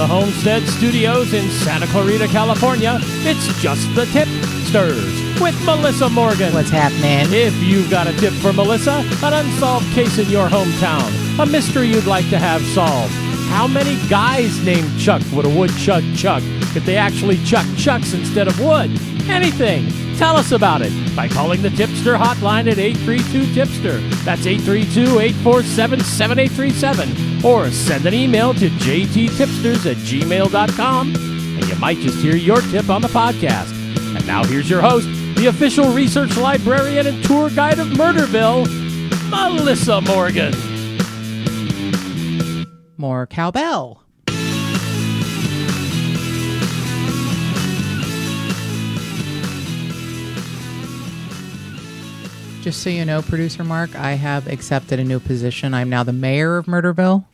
the Homestead Studios in Santa Clarita, California, it's just the Tip-Sters with Melissa Morgan. What's happening? If you've got a tip for Melissa, an unsolved case in your hometown, a mystery you'd like to have solved. How many guys named Chuck would a woodchuck chuck if they actually chuck chucks instead of wood? Anything. Tell us about it by calling the Tipster hotline at 832-TIPSTER. That's 832-847-7837. Or send an email to jttipsters@gmail.com, and you might just hear your tip on the podcast. And now here's your host, the official research librarian and tour guide of Murderville, Melissa Morgan. More cowbell. Just so you know, Producer Mark, I have accepted a new position. I'm now the mayor of Murderville.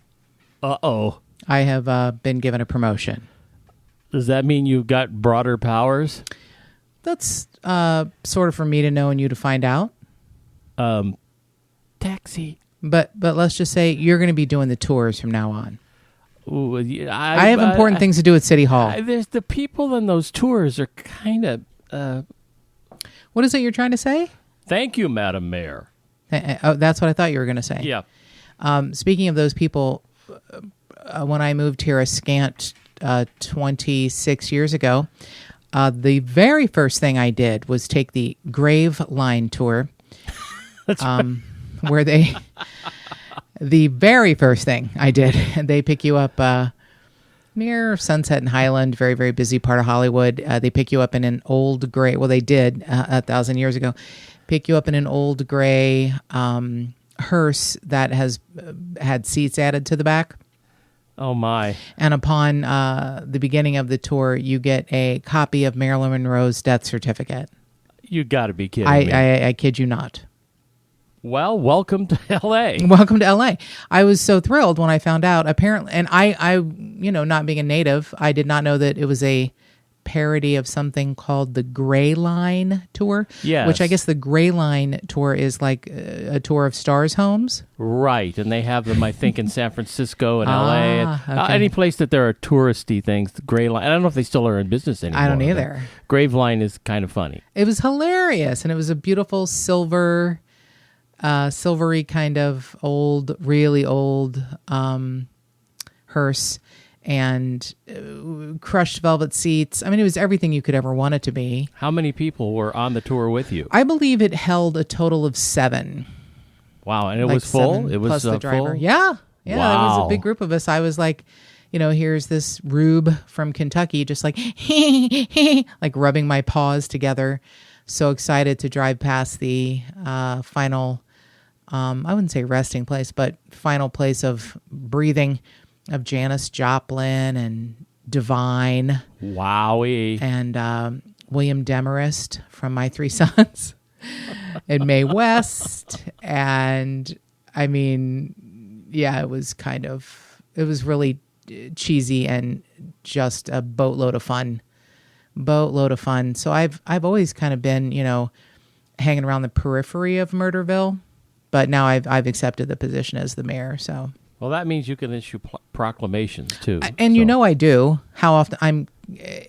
Uh-oh. I have been given a promotion. Does that mean you've got broader powers? That's sort of for me to know and you to find out. Taxi. But let's just say you're going to be doing the tours from now on. Ooh, I have important things to do at City Hall. There's the people in those tours are kind of... What is it you're trying to say? Thank you, Madam Mayor. Oh, that's what I thought you were going to say. Yeah. Speaking of those people, when I moved here a scant 26 years ago, the very first thing I did was take the Grave Line tour. That's right. Where they... The very first thing I did, they pick you up near Sunset and Highland, very, very busy part of Hollywood. They pick you up in an old gray, well, they did 1,000 years ago, pick you up in an old gray hearse that has had seats added to the back. Oh, my. And upon the beginning of the tour, you get a copy of Marilyn Monroe's death certificate. You got to be kidding me. I kid you not. Well, welcome to L.A. Welcome to L.A. I was so thrilled when I found out, apparently, and I, not being a native, I did not know that it was a parody of something called the Gray Line Tour. Yes. Which I guess the Gray Line Tour is like a tour of stars' homes. Right, and they have them, I think, in San Francisco and L.A. And, okay. Any place that there are touristy things, the Gray Line. I don't know if they still are in business anymore. I don't either. Grave Line is kind of funny. It was hilarious, and it was a beautiful silvery kind of old, really old hearse and crushed velvet seats. I mean, it was everything you could ever want it to be. How many people were on the tour with you? I believe it held a total of 7. Wow, and it was full? It was plus the driver. full? Yeah. Wow. It was a big group of us. I was like, here's this rube from Kentucky just like, like rubbing my paws together. So excited to drive past the final... I wouldn't say resting place, but final place of breathing of Janis Joplin and Divine. Wowie. And William Demarest from My Three Sons and Mae West. And I mean, yeah, it was really cheesy and just a boatload of fun. So I've always kind of been, hanging around the periphery of Murderville. But now I've accepted the position as the mayor. So well, that means you can issue proclamations too. And I do. How often I'm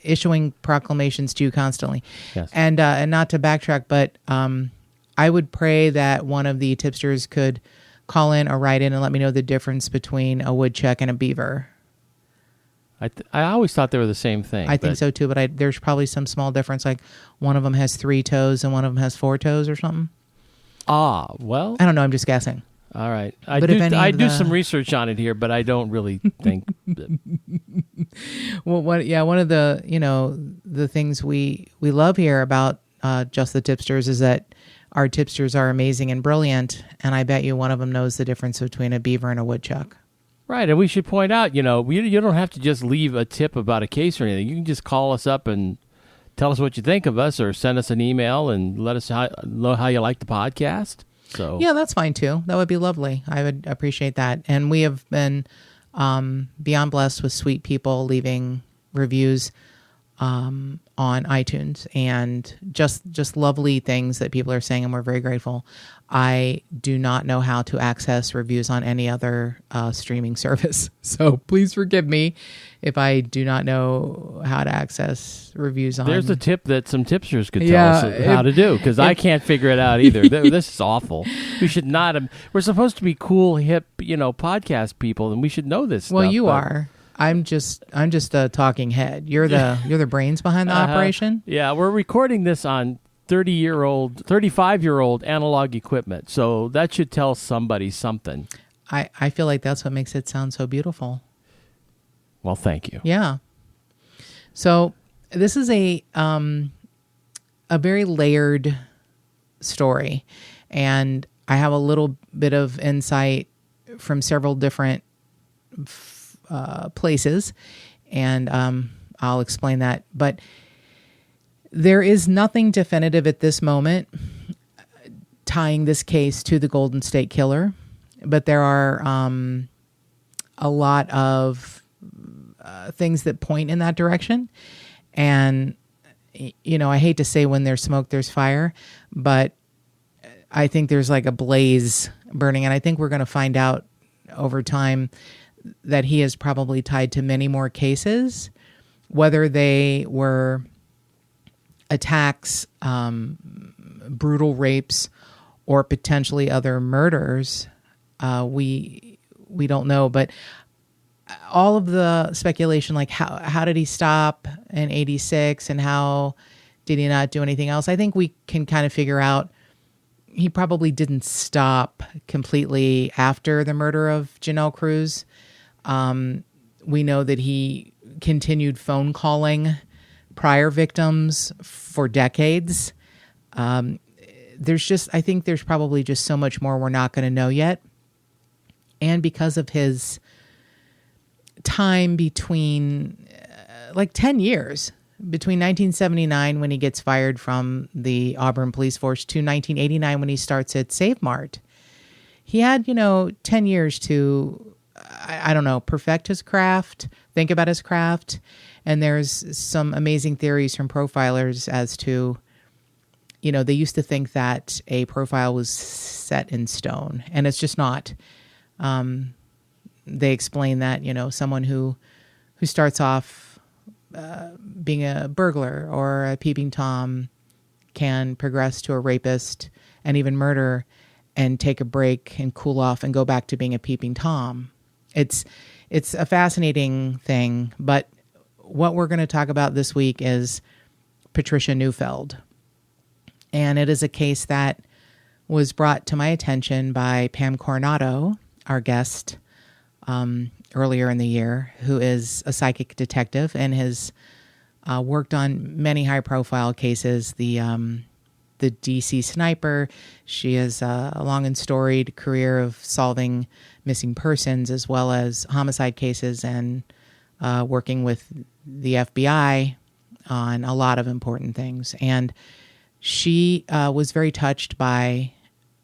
issuing proclamations to you constantly. Yes. And not to backtrack, but I would pray that one of the tipsters could call in or write in and let me know the difference between a woodchuck and a beaver. I always thought they were the same thing. I think so too, but there's probably some small difference. Like one of them has 3 toes and one of them has 4 toes or something. Ah, well. I don't know. I'm just guessing. All right. I do some research on it here, but I don't really think. Well, one of the, the things we love here about Just the Tipsters is that our tipsters are amazing and brilliant, and I bet you one of them knows the difference between a beaver and a woodchuck. Right, and we should point out, you don't have to just leave a tip about a case or anything. You can just call us up and tell us what you think of us, or send us an email and let us know how you like the podcast. So yeah, that's fine too. That would be lovely. I would appreciate that. And we have been beyond blessed with sweet people leaving reviews on on iTunes, and just lovely things that people are saying, and we're very grateful. I do not know how to access reviews on any other streaming service, so please forgive me if I do not know how to access reviews on. There's a tip that some tipsters could tell us how to do, because I can't figure it out either. This is awful. We should not. We're supposed to be cool, hip, podcast people, and we should know this. Well, stuff, you are. I'm just a talking head. You're the brains behind the operation. Yeah, we're recording this on 35-year-old analog equipment, so that should tell somebody something. I feel like that's what makes it sound so beautiful. Well, thank you. Yeah. So this is a very layered story, and I have a little bit of insight from several different places, and I'll explain that. But there is nothing definitive at this moment tying this case to the Golden State Killer, but there are a lot of things that point in that direction. And, I hate to say when there's smoke, there's fire, but I think there's like a blaze burning. And I think we're going to find out over time that he is probably tied to many more cases, whether they were attacks, brutal rapes, or potentially other murders. We don't know, but all of the speculation, like how did he stop in 86 and how did he not do anything else? I think we can kind of figure out he probably didn't stop completely after the murder of Janelle Cruz. We know that he continued phone calling prior victims for decades. I think there's probably just so much more we're not going to know yet. And because of his time between 10 years, between 1979 when he gets fired from the Auburn Police Force to 1989 when he starts at Save Mart, he had, 10 years to, I don't know, perfect his craft, think about his craft. And there's some amazing theories from profilers as to, they used to think that a profile was set in stone, and it's just not. They explain that, someone who starts off being a burglar or a peeping Tom can progress to a rapist and even murder and take a break and cool off and go back to being a peeping Tom. It's a fascinating thing, but what we're going to talk about this week is Patricia Neufeld. And it is a case that was brought to my attention by Pam Coronado, our guest, earlier in the year, who is a psychic detective and has worked on many high-profile cases. The DC Sniper. She has a long and storied career of solving missing persons as well as homicide cases and working with the FBI on a lot of important things. And she was very touched by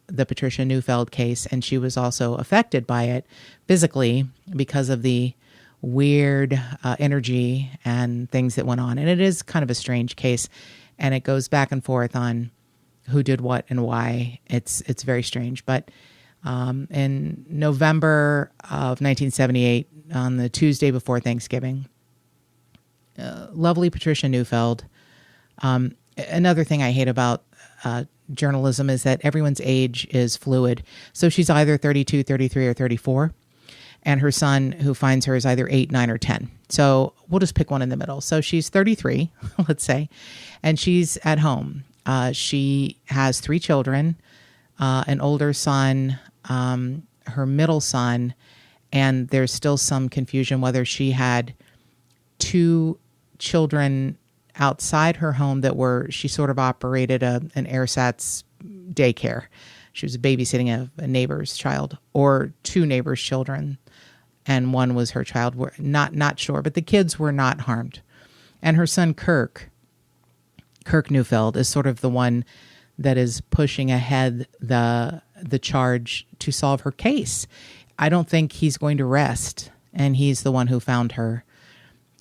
the Patricia Neufeld case, and she was also affected by it physically because of the weird energy and things that went on. And it is kind of a strange case, and it goes back and forth on who did what and why. It's very strange. But in November of 1978, on the Tuesday before Thanksgiving, lovely Patricia Neufeld. Another thing I hate about journalism is that everyone's age is fluid. So she's either 32, 33, or 34. And her son, who finds her, is either 8, 9, or 10. So we'll just pick one in the middle. So she's 33, let's say, and she's at home. She has 3 children, an older son, her middle son, and there's still some confusion whether she had 2 children outside her home she sort of operated an AirSats daycare. She was babysitting a neighbor's child, or 2 neighbors' children, and one was her child. We're not sure, but the kids were not harmed. And her son, Kirk Neufeld, is sort of the one that is pushing ahead the charge to solve her case. I don't think he's going to rest, and he's the one who found her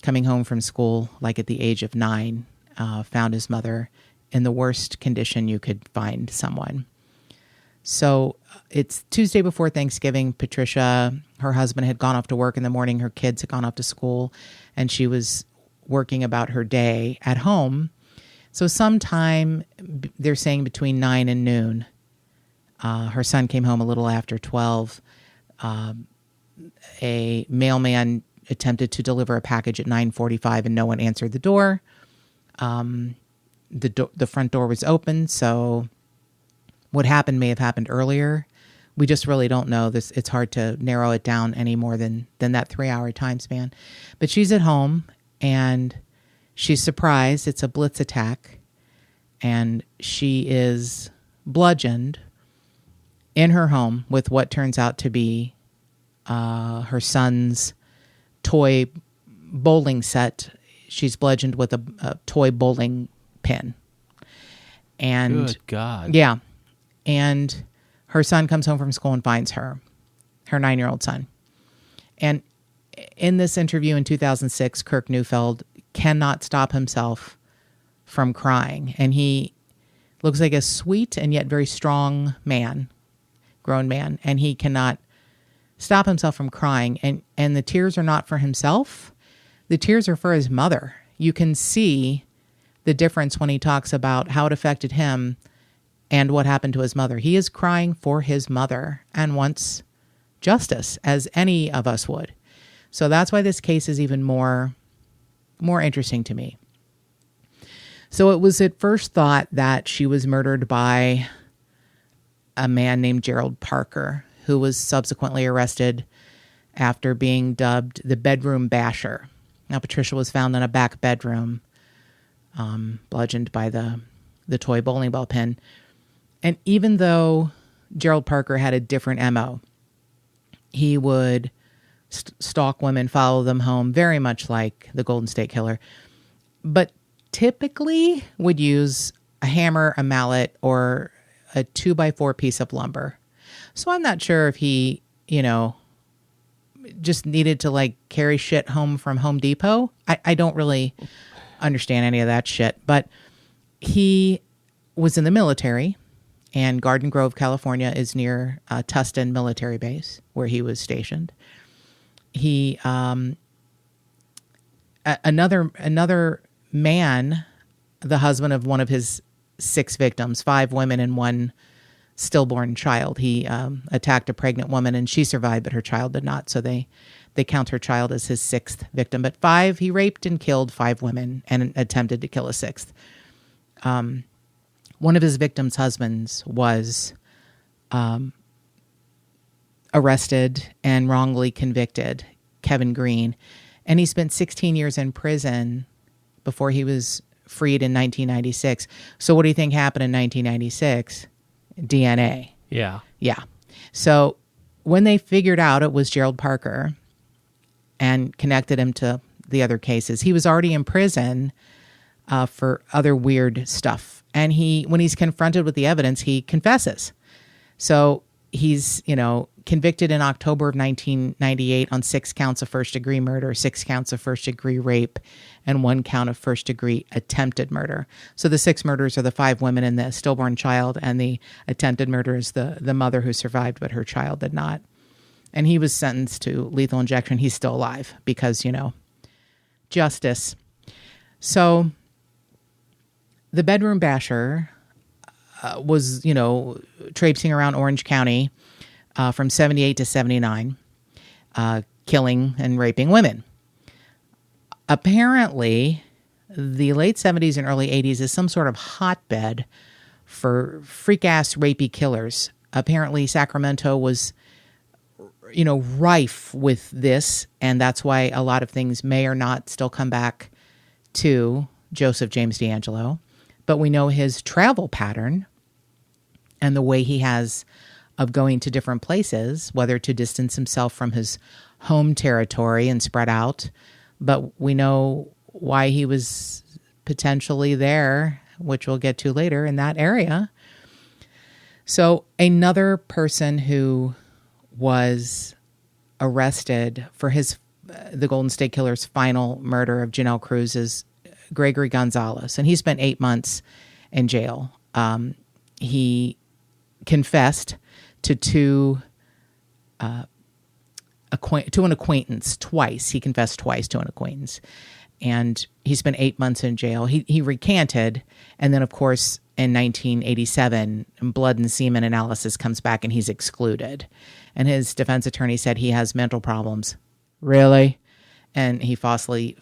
coming home from school, like at the age of 9, found his mother in the worst condition you could find someone. So it's Tuesday before Thanksgiving. Patricia, her husband, had gone off to work in the morning. Her kids had gone off to school, and she was working about her day at home. So sometime, they're saying between 9 and noon, her son came home a little after 12. A mailman attempted to deliver a package at 9:45, and no one answered the door. The front door was open, so what happened may have happened earlier. We just really don't know. It's hard to narrow it down any more than that 3-hour time span. But she's at home, and she's surprised. It's a blitz attack, and she is bludgeoned in her home with what turns out to be her son's toy bowling set. She's bludgeoned with a toy bowling pin. And good God. Yeah. And her son comes home from school and finds her 9-year-old son. And in this interview in 2006, Kirk Neufeld cannot stop himself from crying. And he looks like a sweet and yet very strong man, grown man. And he cannot stop himself from crying. And the tears are not for himself. The tears are for his mother. You can see the difference when he talks about how it affected him and what happened to his mother. He is crying for his mother and wants justice, as any of us would. So that's why this case is even more interesting to me. So it was at first thought that she was murdered by a man named Gerald Parker, who was subsequently arrested after being dubbed the bedroom basher. Now, Patricia was found in a back bedroom, bludgeoned by the toy bowling ball pin. And even though Gerald Parker had a different MO, he would stalk women, follow them home, very much like the Golden State Killer, but typically would use a hammer, a mallet, or a 2x4 piece of lumber. So I'm not sure if he, just needed to carry shit home from Home Depot. I don't really understand any of that shit, but he was in the military, and Garden Grove, California is near Tustin military base where he was stationed. He, another man, the husband of one of his 6 victims, 5 women and 1 stillborn child. He attacked a pregnant woman, and she survived, but her child did not. So they count her child as his 6th victim. But 5, he raped and killed 5 women and attempted to kill a 6th. One of his victims' husbands was arrested and wrongly convicted, Kevin Green, and he spent 16 years in prison before he was freed in 1996. So what do you think happened in 1996? DNA. Yeah. Yeah. So when they figured out it was Gerald Parker and connected him to the other cases, he was already in prison for other weird stuff. And when he's confronted with the evidence, he confesses. So he's, convicted in October of 1998 on 6 counts of first-degree murder, 6 counts of first-degree rape, and 1 count of first-degree attempted murder. So the 6 murders are the 5 women and the stillborn child, and the attempted murder is the mother who survived, but her child did not. And he was sentenced to lethal injection. He's still alive because, justice. So the bedroom basher was, traipsing around Orange County from 78 to 79, killing and raping women. Apparently, the late 70s and early 80s is some sort of hotbed for freak-ass rapey killers. Apparently, Sacramento was, rife with this, and that's why a lot of things may or not still come back to Joseph James DeAngelo. But we know his travel pattern and the way he has of going to different places, whether to distance himself from his home territory and spread out. But we know why he was potentially there, which we'll get to later, in that area. So another person who was arrested for the Golden State Killer's final murder of Janelle Cruz is Gregory Gonzalez, and he spent 8 months in jail. He confessed to an acquaintance twice. He confessed twice to an acquaintance, and he spent 8 months in jail. He recanted, and then, of course, in 1987, blood and semen analysis comes back, and he's excluded. And his defense attorney said he has mental problems. Really? And he falsely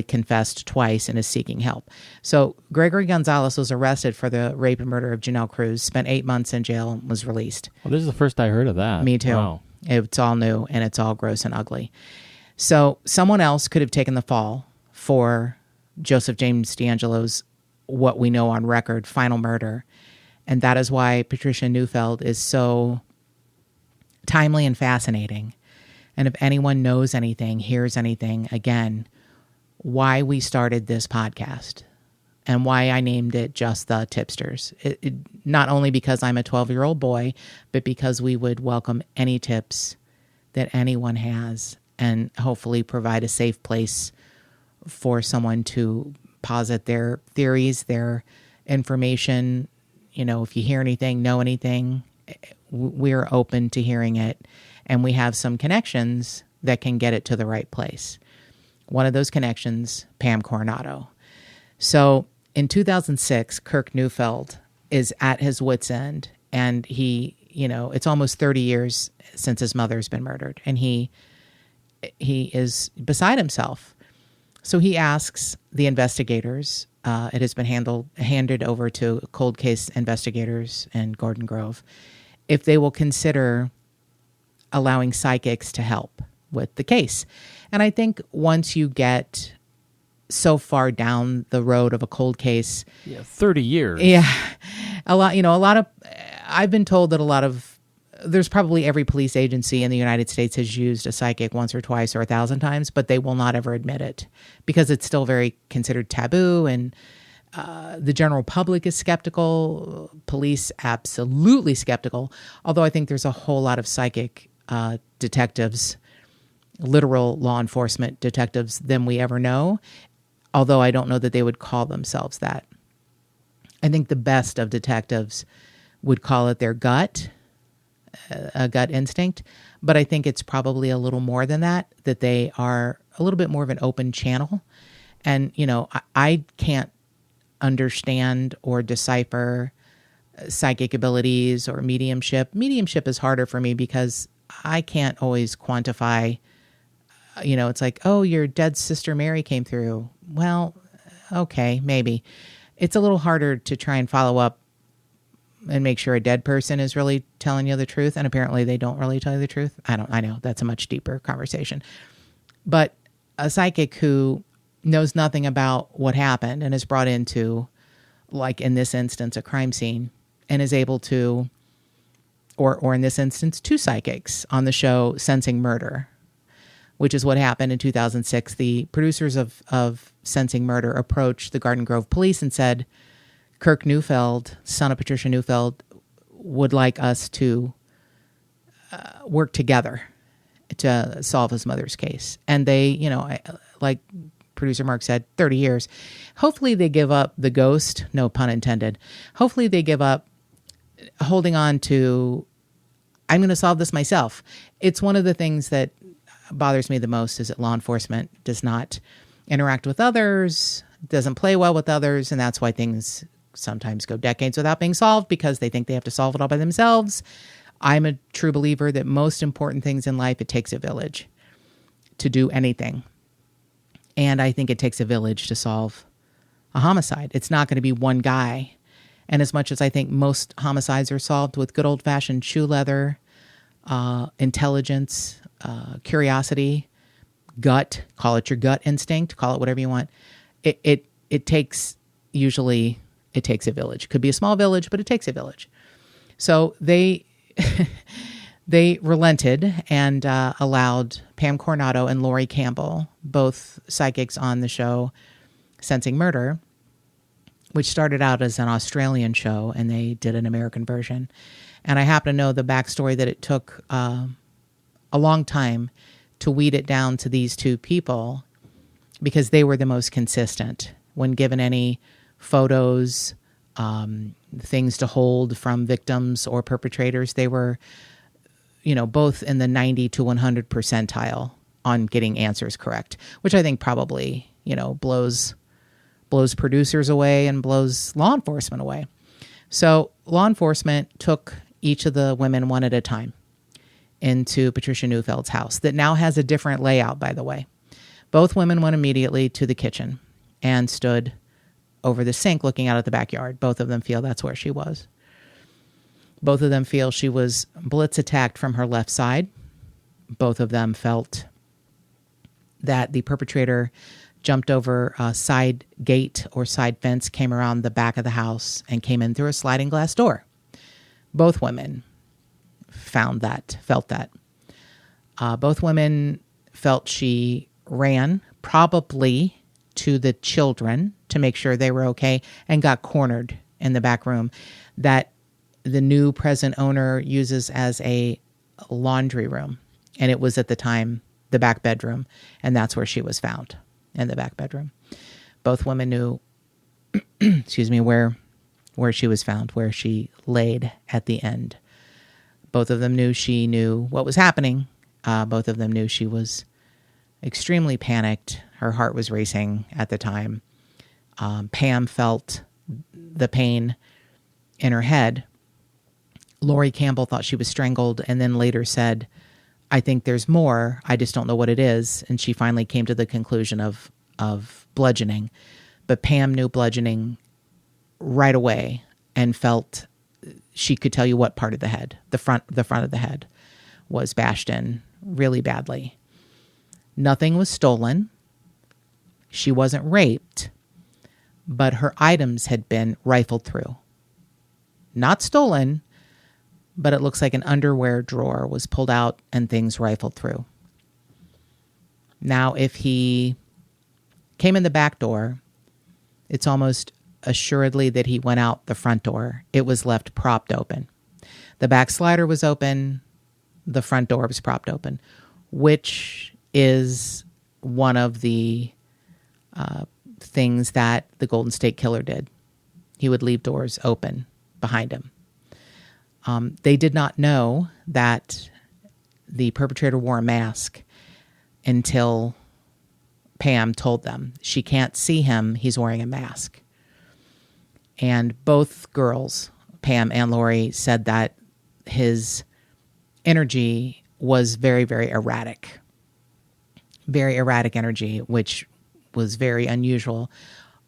confessed twice and is seeking help. So Gregory Gonzalez was arrested for the rape and murder of Janelle Cruz, spent 8 months in jail, and was released. Well, this is the first I heard of that. Me too. Wow. It's all new, and it's all gross and ugly. So someone else could have taken the fall for Joseph James D'Angelo's, what we know on record, final murder. And that is why Patricia Neufeld is so timely and fascinating. And if anyone knows anything, hears anything, again, why we started this podcast and why I named it just the Tip-Sters. Not only because I'm a 12-year-old boy, but because we would welcome any tips that anyone has and hopefully provide a safe place for someone to posit their theories, their information. You know, if you hear anything, know anything, we're open to hearing it. And we have some connections that can get it to the right place. One of those connections, Pam Coronado. So in 2006, Kirk Neufeld is at his wit's end, and he, it's almost 30 years since his mother's been murdered, and he is beside himself. So he asks the investigators, it has been handed over to cold case investigators in Garden Grove, if they will consider allowing psychics to help with the case. And I think once you get so far down the road of a cold case, 30 years. Yeah. I've been told that there's probably every police agency in the United States has used a psychic once or twice or 1,000 times, but they will not ever admit it because it's still very considered taboo, and the general public is skeptical. Police absolutely skeptical. Although I think there's a whole lot of psychic detectives, literal law enforcement detectives, than we ever know. Although I don't know that they would call themselves that. I think the best of detectives would call it their gut, a gut instinct. But I think it's probably a little more than that they are a little bit more of an open channel. And, I can't understand or decipher psychic abilities or mediumship. Mediumship is harder for me because I can't always quantify, it's like, oh, your dead sister Mary came through. Well, okay, maybe. It's a little harder to try and follow up and make sure a dead person is really telling you the truth. And apparently they don't really tell you the truth. I know that's a much deeper conversation. But a psychic who knows nothing about what happened and is brought into, like in this instance, a crime scene, and is able to, or in this instance, two psychics on the show Sensing Murder, which is what happened in 2006. The producers of Sensing Murder approached the Garden Grove police and said, Kirk Neufeld, son of Patricia Neufeld, would like us to work together to solve his mother's case. And they, like producer Mark said, 30 years. Hopefully they give up the ghost, no pun intended. Hopefully they give up holding on to, I'm going to solve this myself. It's one of the things that bothers me the most is that law enforcement does not interact with others, doesn't play well with others, and that's why things sometimes go decades without being solved because they think they have to solve it all by themselves. I'm a true believer that most important things in life, it takes a village to do anything. And I think it takes a village to solve a homicide. It's not going to be one guy. And as much as I think most homicides are solved with good old-fashioned shoe leather, intelligence, curiosity, gut, call it your gut instinct, call it whatever you want, it takes a village. Could be a small village, but it takes a village. So they relented and allowed Pam Coronado and Lori Campbell, both psychics on the show Sensing Murder, which started out as an Australian show, and they did an American version. And I happen to know the backstory that it took a long time to weed it down to these two people because they were the most consistent when given any photos, things to hold from victims or perpetrators. They were, both in the 90 to 100 percentile on getting answers correct, which I think probably, blows producers away and blows law enforcement away. So law enforcement took each of the women one at a time into Patricia Neufeld's house that now has a different layout, by the way. Both women went immediately to the kitchen and stood over the sink looking out at the backyard. Both of them feel that's where she was. Both of them feel she was blitz attacked from her left side. Both of them felt that the perpetrator jumped over a side gate or side fence, came around the back of the house, and came in through a sliding glass door. Both women felt that. Both women felt she ran probably to the children to make sure they were okay and got cornered in the back room that the new present owner uses as a laundry room. And it was at the time the back bedroom, and that's where she was found, in the back bedroom. Both women knew, where she was found, where she laid at the end. Both of them knew she knew what was happening. Both of them knew she was extremely panicked. Her heart was racing at the time. Pam felt the pain in her head. Lori Campbell thought she was strangled and then later said, I think there's more. I just don't know what it is. And she finally came to the conclusion of bludgeoning. But Pam knew bludgeoning right away and felt she could tell you what part of the head, the front of the head was bashed in really badly. Nothing was stolen. She wasn't raped, but her items had been rifled through. Not stolen, but it looks like an underwear drawer was pulled out and things rifled through. Now, if he came in the back door, it's almost assuredly that he went out the front door. It was left propped open. The back slider was open. The front door was propped open, which is one of the things that the Golden State Killer did. He would leave doors open behind him. They did not know that the perpetrator wore a mask until Pam told them. She can't see him. He's wearing a mask. And both girls, Pam and Lori, said that his energy was very, very erratic. Very erratic energy, which was very unusual.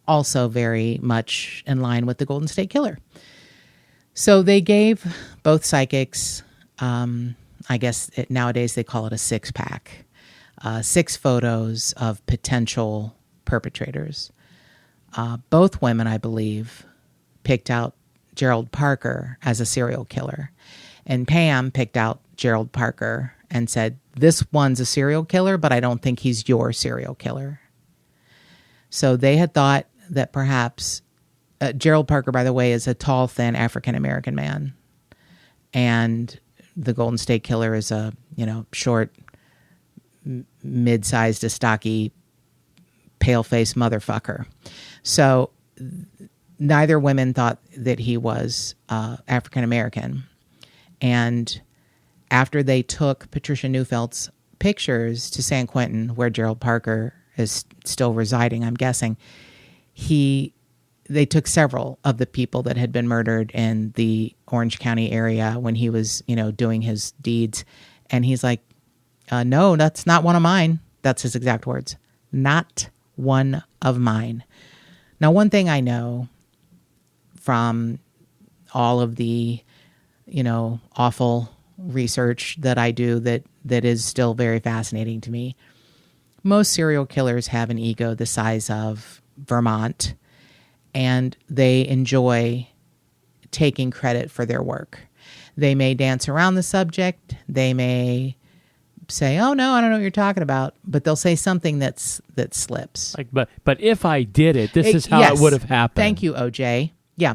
Also very much in line with the Golden State Killer. So they gave both psychics, I guess nowadays they call it a 6-pack, 6 photos of potential perpetrators. Both women, I believe, picked out Gerald Parker as a serial killer. And Pam picked out Gerald Parker and said, this one's a serial killer, but I don't think he's your serial killer. So they had thought that perhaps Gerald Parker, by the way, is a tall, thin African-American man. And the Golden State Killer is a, short, mid-sized, a stocky, pale-faced motherfucker. So neither women thought that he was African-American. And after they took Patricia Neufeld's pictures to San Quentin, where Gerald Parker is still residing, I'm guessing, they took several of the people that had been murdered in the Orange County area when he was, doing his deeds. And he's like, no, that's not one of mine. That's his exact words. Not one of mine. Now, one thing I know from all of the, awful research that I do that is still very fascinating to me, most serial killers have an ego the size of Vermont, and they enjoy taking credit for their work. They may dance around the subject. They may say, oh, no, I don't know what you're talking about. But they'll say something that slips. But if I did it, this is how it would have happened. Thank you, OJ. Yeah.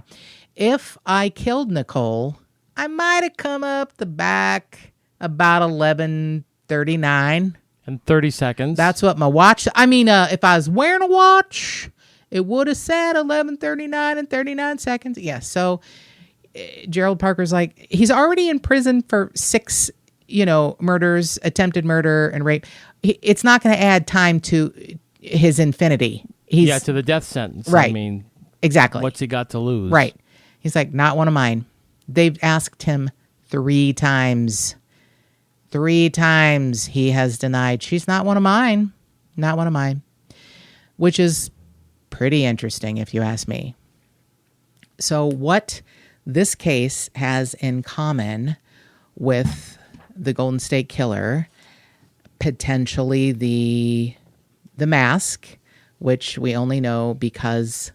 If I killed Nicole, I might have come up the back about 11:39. And 30 seconds. That's what my watch... if I was wearing a watch... It would have said 11:39 and 39 seconds. Yeah. So Gerald Parker's like, he's already in prison for 6, murders, attempted murder, and rape. It's not going to add time to his infinity. To the death sentence. Right. I mean, exactly. What's he got to lose? Right. He's like, not one of mine. They've asked him 3 times. 3 times he has denied, she's not one of mine. Not one of mine. Which is pretty interesting if you ask me. So what this case has in common with the Golden State Killer, potentially the mask, which we only know because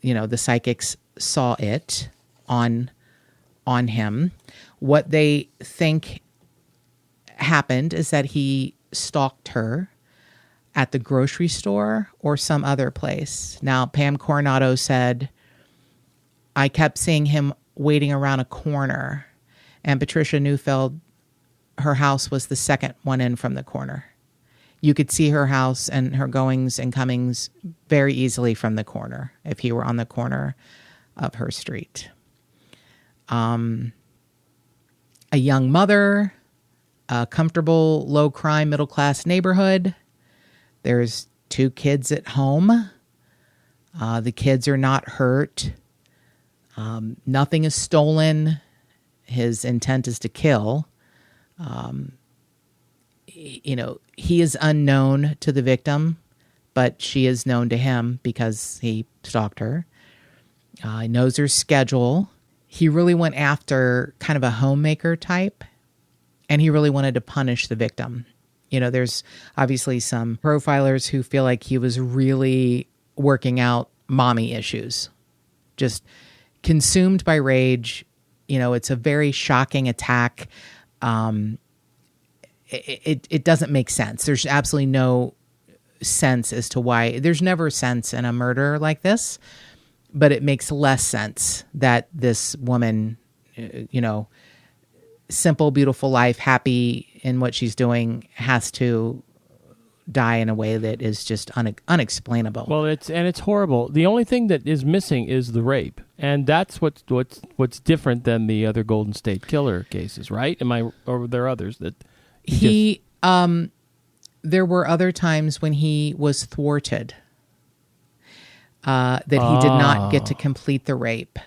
the psychics saw it on him. What they think happened is that he stalked her at the grocery store or some other place. Now, Pam Coronado said, I kept seeing him waiting around a corner. And Patricia Neufeld, her house was the second one in from the corner. You could see her house and her goings and comings very easily from the corner if he were on the corner of her street. A young mother, a comfortable, low-crime, middle-class neighborhood. There's 2 kids at home. The kids are not hurt. Nothing is stolen. His intent is to kill. He is unknown to the victim, but she is known to him because he stalked her. He knows her schedule. He really went after kind of a homemaker type, and he really wanted to punish the victim. There's obviously some profilers who feel like he was really working out mommy issues, just consumed by rage. It's a very shocking attack. It doesn't make sense. There's absolutely no sense as to why. There's never sense in a murder like this, but it makes less sense that this woman, simple, beautiful life, happy in what she's doing, has to die in a way that is just unexplainable. Well, it's horrible. The only thing that is missing is the rape, and that's what's different than the other Golden State Killer cases, right? Or are there others that there were other times when he was thwarted, that he did not get to complete the rape.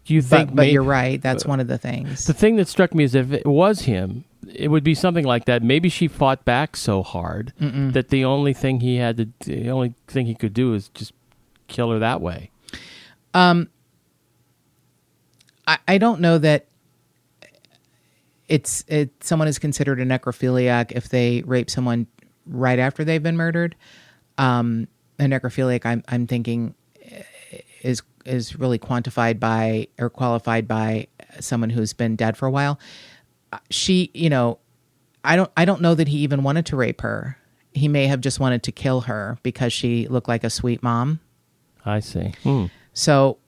Do you think? But you're right. That's one of the things. The thing that struck me is if it was him, it would be something like that. Maybe she fought back so hard that the only thing he could do is just kill her that way. I don't know that someone is considered a necrophiliac if they rape someone right after they've been murdered. A necrophiliac, I'm thinking, is really quantified by or qualified by someone who's been dead for a while. She, I don't know that he even wanted to rape her. He may have just wanted to kill her because she looked like a sweet mom. I see. So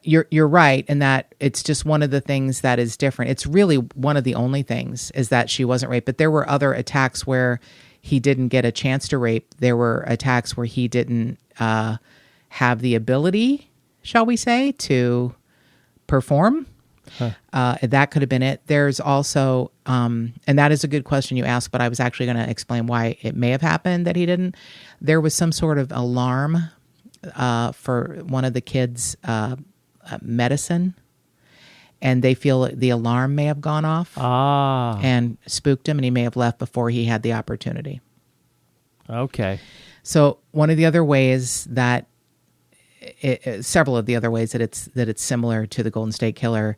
you're right in that it's just one of the things that is different. It's really one of the only things is that she wasn't raped. But there were other attacks where he didn't get a chance to rape. There were attacks where he didn't have the ability, shall we say, to perform. That could have been it. There's also, and that is a good question you asked, but I was actually going to explain why it may have happened that he didn't. There was some sort of alarm for one of the kids' medicine, and they feel the alarm may have gone off and spooked him, and he may have left before he had the opportunity. Okay. So one of the other ways that several of the other ways that it's similar to the Golden State Killer,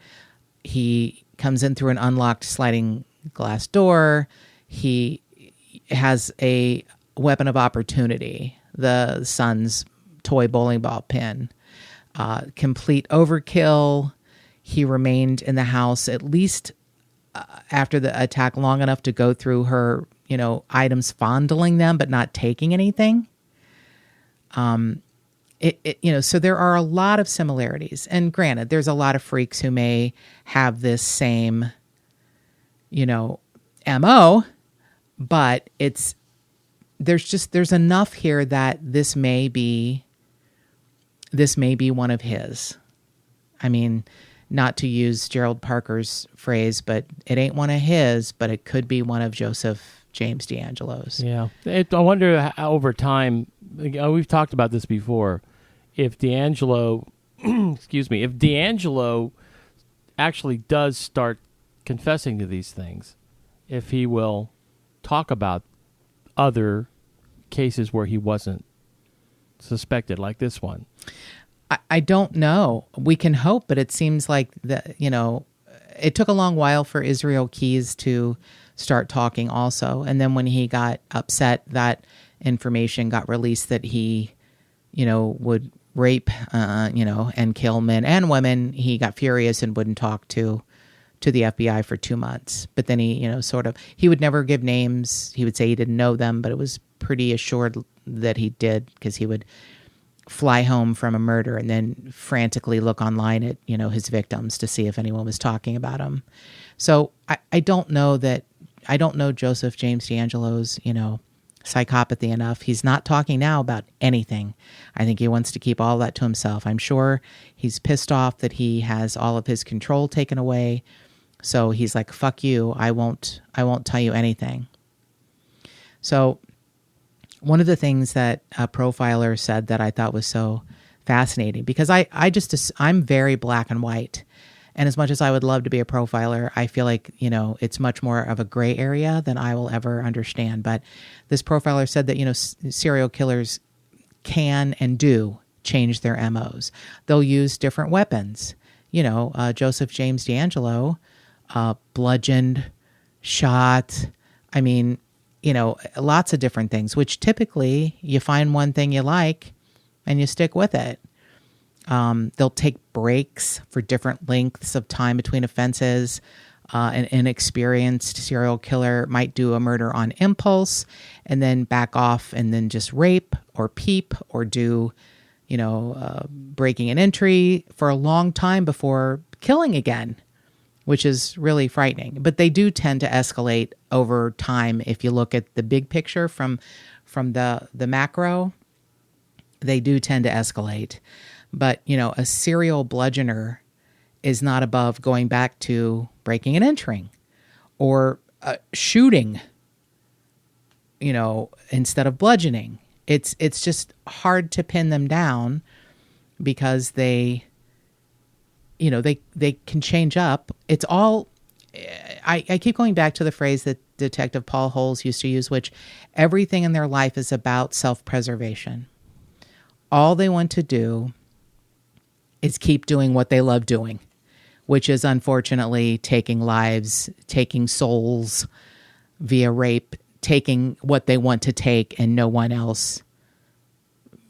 he comes in through an unlocked sliding glass door. He has a weapon of opportunity, the son's toy bowling ball pin. Complete overkill. He remained in the house at least after the attack long enough to go through her, items, fondling them, but not taking anything. So there are a lot of similarities. And granted, there's a lot of freaks who may have this same, MO, but it's there's enough here that this may be one of his. I mean, not to use Gerald Parker's phrase, but it ain't one of his, but it could be one of Joseph James DeAngelo's. Yeah. I wonder how, over time, we've talked about this before, if DeAngelo, if DeAngelo actually does start confessing to these things, if he will talk about other cases where he wasn't suspected, like this one. I don't know. We can hope, but it seems like it took a long while for Israel Keyes to start talking also. And then when he got upset, that information got released that he, would rape, and kill men and women. He got furious and wouldn't talk to the FBI for 2 months. But then he, he would never give names. He would say he didn't know them, but it was pretty assured that he did, because he would fly home from a murder and then frantically look online at, his victims to see if anyone was talking about him. So I don't know Joseph James DeAngelo's, psychopathy enough. He's not talking now about anything. I think he wants to keep all that to himself. I'm sure he's pissed off that he has all of his control taken away. So he's like, fuck you. I won't tell you anything. So one of the things that a profiler said that I thought was so fascinating, because I'm very black and white. And as much as I would love to be a profiler, I feel like, it's much more of a gray area than I will ever understand. But this profiler said that, serial killers can and do change their MOs. They'll use different weapons. Joseph James DeAngelo, bludgeoned, shot. I mean, lots of different things, which typically you find one thing you like and you stick with it. They'll take breaks for different lengths of time between offenses. An inexperienced serial killer might do a murder on impulse and then back off and then just rape or peep or do, breaking an entry for a long time before killing again, which is really frightening. But they do tend to escalate over time. If you look at the big picture from the macro, they do tend to escalate. But, a serial bludgeoner is not above going back to breaking and entering or shooting, instead of bludgeoning. It's just hard to pin them down because they can change up. It's all, I keep going back to the phrase that Detective Paul Holes used to use, which everything in their life is about self-preservation. All they want to do is keep doing what they love doing, which is unfortunately taking lives, taking souls via rape, taking what they want to take and no one else,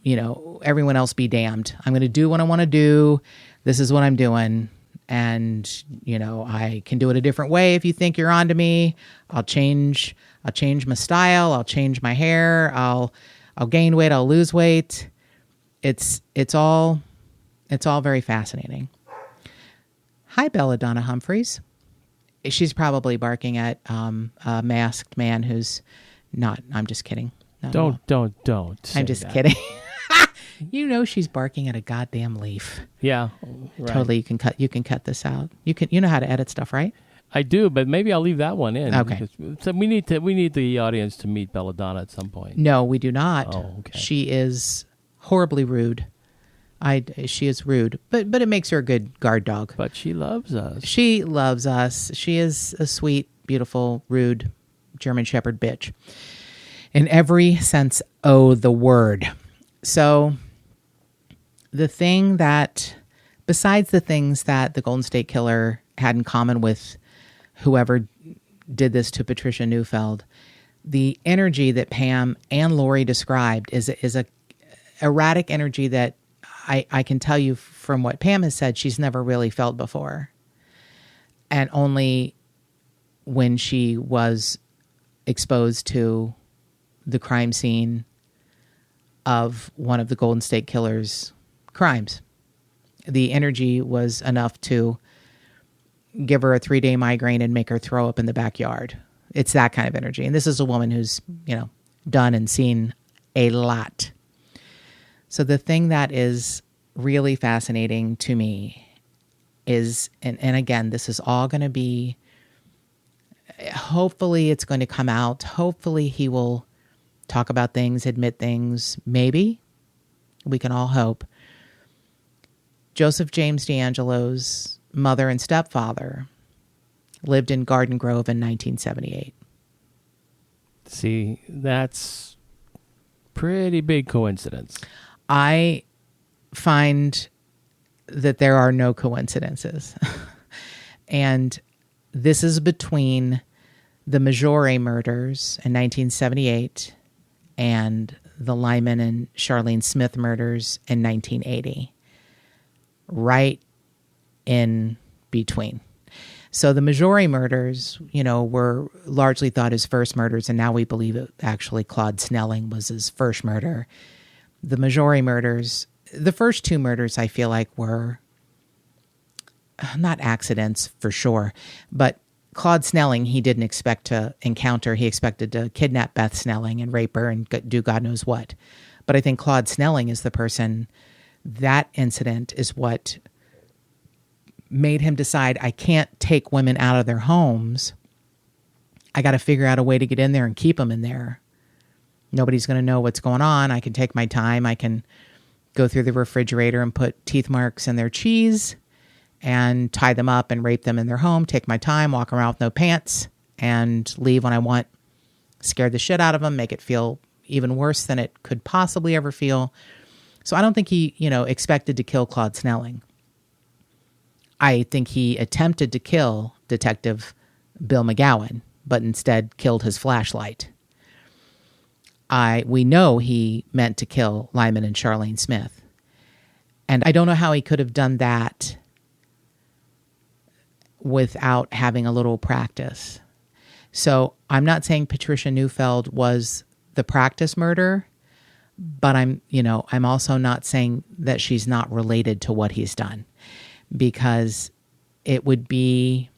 everyone else be damned. I'm going to do what I want to do. This is what I'm doing. And, I can do it a different way. If you think you're onto me, I'll change my style. I'll change my hair. I'll gain weight. I'll lose weight. It's all very fascinating. Hi, Belladonna Humphreys. She's probably barking at a masked man who's not. I'm just kidding. No. Don't. I'm just kidding. She's barking at a goddamn leaf. Yeah, right. Totally. You can cut this out. You know how to edit stuff, right? I do, but maybe I'll leave that one in. Okay. So we need the audience to meet Belladonna at some point. No, we do not. Oh, okay. She is horribly rude. She is rude, but it makes her a good guard dog. But she loves us. She loves us. She is a sweet, beautiful, rude German Shepherd bitch. In every sense of the word. So besides the things that the Golden State Killer had in common with whoever did this to Patricia Neufeld, the energy that Pam and Lori described is a erratic energy that I can tell you from what Pam has said, she's never really felt before. And only when she was exposed to the crime scene of one of the Golden State Killer's crimes. The energy was enough to give her a 3-day migraine and make her throw up in the backyard. It's that kind of energy. And this is a woman who's, done and seen a lot. So the thing that is really fascinating to me is, and again, this is all going to be, hopefully it's going to come out. Hopefully he will talk about things, admit things. Maybe. We can all hope. Joseph James DeAngelo's mother and stepfather lived in Garden Grove in 1978. See, that's pretty big coincidence. I find that there are no coincidences. And this is between the Majore murders in 1978 and the Lyman and Charlene Smith murders in 1980. Right in between. So the Majore murders, were largely thought as first murders, and now we believe it actually Claude Snelling was his first murder. The Majore murders, the first two murders, I feel like were not accidents for sure, but Claude Snelling, he didn't expect to encounter. He expected to kidnap Beth Snelling and rape her and do God knows what. But I think Claude Snelling is the person, that incident is what made him decide, I can't take women out of their homes. I got to figure out a way to get in there and keep them in there. Nobody's going to know what's going on. I can take my time. I can go through the refrigerator and put teeth marks in their cheese and tie them up and rape them in their home, take my time, walk around with no pants, and leave when I want, scare the shit out of them, make it feel even worse than it could possibly ever feel. So I don't think he, expected to kill Claude Snelling. I think he attempted to kill Detective Bill McGowan, but instead killed his flashlight. We know he meant to kill Lyman and Charlene Smith. And I don't know how he could have done that without having a little practice. So I'm not saying Patricia Neufeld was the practice murder, but I'm also not saying that she's not related to what he's done, because it would be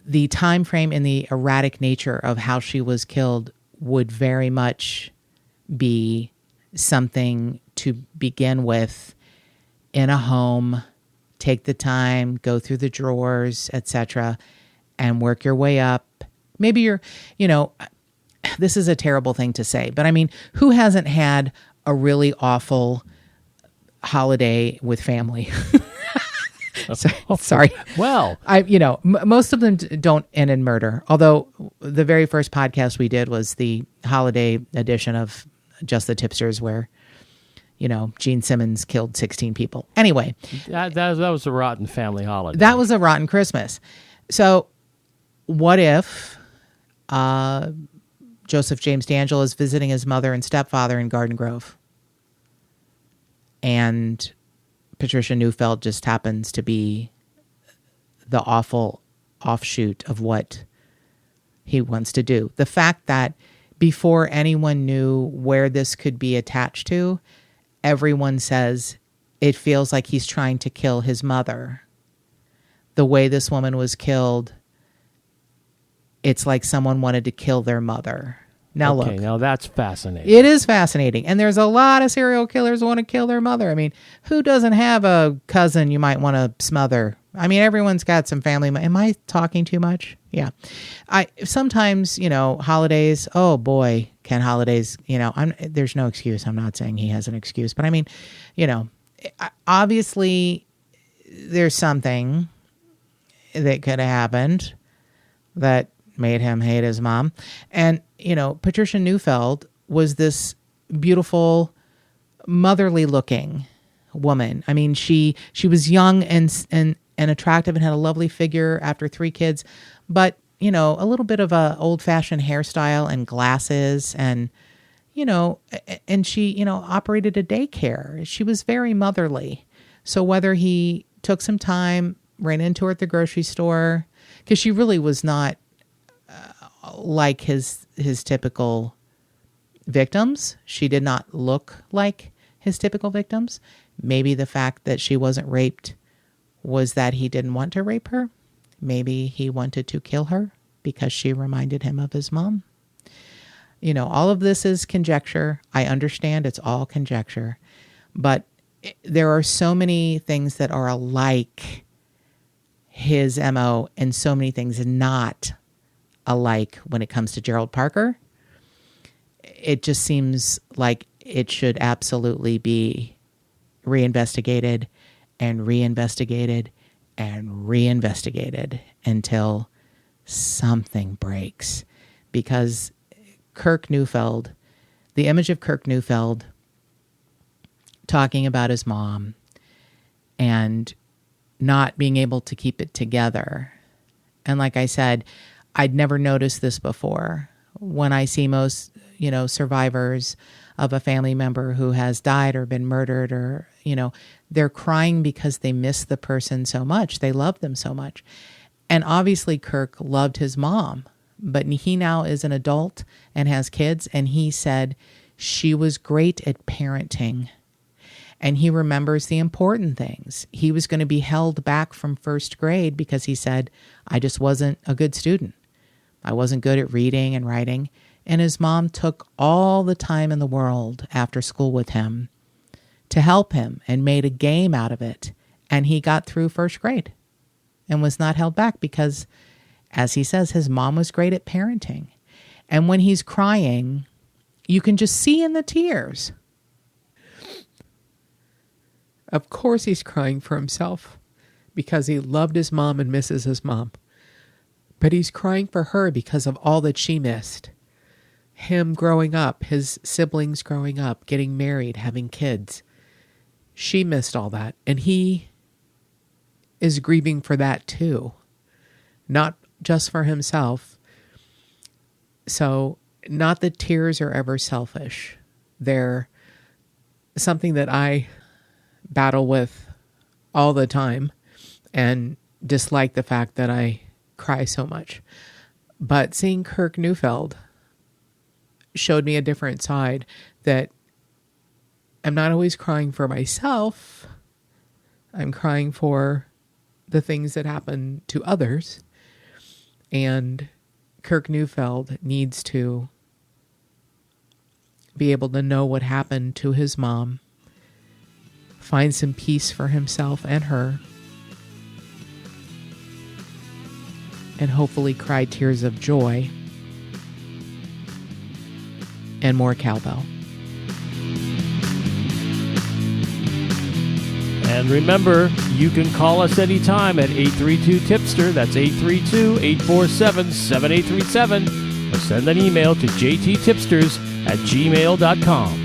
the time frame and the erratic nature of how she was killed would very much be something to begin with in a home, take the time, go through the drawers, etc., and work your way up. Maybe you're, this is a terrible thing to say, but I mean, who hasn't had a really awful holiday with family? Sorry. Well, most of them don't end in murder. Although the very first podcast we did was the holiday edition of Just the Tip-Sters, where, Gene Simmons killed 16 people. Anyway, that was a rotten family holiday. That was a rotten Christmas. So, what if Joseph James DeAngelo is visiting his mother and stepfather in Garden Grove, and Patricia Neufeld just happens to be the awful offshoot of what he wants to do? The fact that before anyone knew where this could be attached to, everyone says it feels like he's trying to kill his mother. The way this woman was killed, it's like someone wanted to kill their mother. Now look. Now that's fascinating. It is fascinating. And there's a lot of serial killers who want to kill their mother. I mean, who doesn't have a cousin you might want to smother? I mean, everyone's got some family. Am I talking too much? Yeah. Sometimes, holidays, oh boy, can holidays, there's no excuse. I'm not saying he has an excuse, but I mean, obviously there's something that could have happened that made him hate his mom. And, Patricia Neufeld was this beautiful, motherly looking woman. I mean, she was young and attractive and had a lovely figure after 3 kids, but, a little bit of a old fashioned hairstyle and glasses and, and she, operated a daycare. She was very motherly. So whether he took some time, ran into her at the grocery store, because she really was not like his typical victims. She did not look like his typical victims. Maybe the fact that she wasn't raped was that he didn't want to rape her. Maybe he wanted to kill her because she reminded him of his mom. All of this is conjecture. I understand it's all conjecture, but there are so many things that are alike his MO and so many things not alike when it comes to Gerald Parker. It just seems like it should absolutely be reinvestigated and reinvestigated and reinvestigated until something breaks. Because Kirk Neufeld, the image of Kirk Neufeld talking about his mom and not being able to keep it together. And like I said, I'd never noticed this before. When I see most, survivors of a family member who has died or been murdered or, they're crying because they miss the person so much. They love them so much. And obviously Kirk loved his mom, but he now is an adult and has kids. And he said she was great at parenting. And he remembers the important things. He was going to be held back from first grade because he said, I just wasn't a good student. I wasn't good at reading and writing. And his mom took all the time in the world after school with him to help him and made a game out of it. And he got through first grade and was not held back because, as he says, his mom was great at parenting. And when he's crying, you can just see in the tears. Of course he's crying for himself because he loved his mom and misses his mom. But he's crying for her because of all that she missed. Him growing up, his siblings growing up, getting married, having kids. She missed all that. And he is grieving for that too. Not just for himself. So, not that tears are ever selfish. They're something that I battle with all the time and dislike the fact that I cry so much. But seeing Kirk Neufeld showed me a different side, that I'm not always crying for myself. I'm crying for the things that happen to others. And Kirk Neufeld needs to be able to know what happened to his mom, find some peace for himself and her, and hopefully cry tears of joy and more cowbell. And remember, you can call us anytime at 832-TIPSTER. That's 832-847-7837. Or send an email to jttipsters@gmail.com.